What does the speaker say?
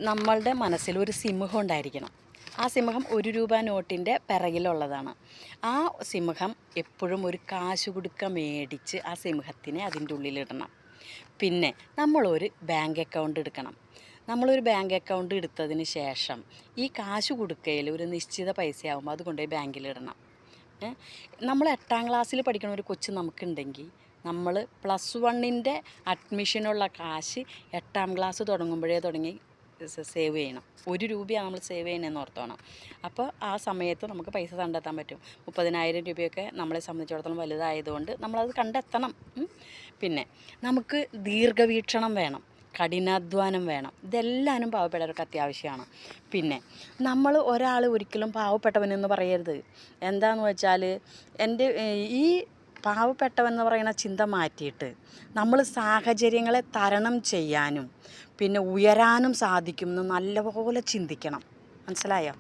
നമ്മളുടെ മനസ്സിൽ ഒരു സിംഹം ഉണ്ടായിരിക്കണം. ആ സിംഹം ₹1 നോട്ടിൻ്റെ പിറകിലുള്ളതാണ്. ആ സിംഹം എപ്പോഴും ഒരു കാശ് കൊടുക്ക മേടിച്ച് ആ സിംഹത്തിനെ അതിൻ്റെ ഉള്ളിലിടണം. പിന്നെ നമ്മളൊരു ബാങ്ക് അക്കൗണ്ട് എടുക്കണം. നമ്മളൊരു ബാങ്ക് അക്കൗണ്ട് എടുത്തതിന് ശേഷം ഈ കാശ് കൊടുക്കയിൽ ഒരു നിശ്ചിത പൈസയാകുമ്പോൾ അത് കൊണ്ടുപോയി ബാങ്കിലിടണം. നമ്മൾ 8ാം ക്ലാസ്സിൽ പഠിക്കണ ഒരു കൊച്ച് നമുക്കുണ്ടെങ്കിൽ നമ്മൾ +1ൻ്റെ അഡ്മിഷനുള്ള കാശ് 8ാം ക്ലാസ് തുടങ്ങുമ്പോഴേ തുടങ്ങി സേവ് ചെയ്യണം. ₹1 നമ്മൾ സേവ് ചെയ്യണമെന്ന് ഓർത്തോണം. അപ്പോൾ ആ സമയത്ത് നമുക്ക് പൈസ കണ്ടെത്താൻ പറ്റും. 30,000 രൂപയൊക്കെ നമ്മളെ സംബന്ധിച്ചിടത്തോളം വലുതായതുകൊണ്ട് നമ്മളത് കണ്ടെത്തണം. പിന്നെ നമുക്ക് ദീർഘവീക്ഷണം വേണം, കഠിനാധ്വാനം വേണം. ഇതെല്ലാവരും പാവപ്പെട്ടവർക്ക് അത്യാവശ്യമാണ്. പിന്നെ നമ്മൾ ഒരാൾ ഒരിക്കലും പാവപ്പെട്ടവനെന്ന് പറയരുത്. എന്താണെന്ന് വെച്ചാൽ ഈ പാവപ്പെട്ടവെന്ന് പറയുന്ന ചിന്ത മാറ്റിയിട്ട് നമ്മൾ സാഹചര്യങ്ങളെ തരണം ചെയ്യാനും പിന്നെ ഉയരാനും സാധിക്കുമെന്ന് നല്ലപോലെ ചിന്തിക്കണം. മനസ്സിലായോ?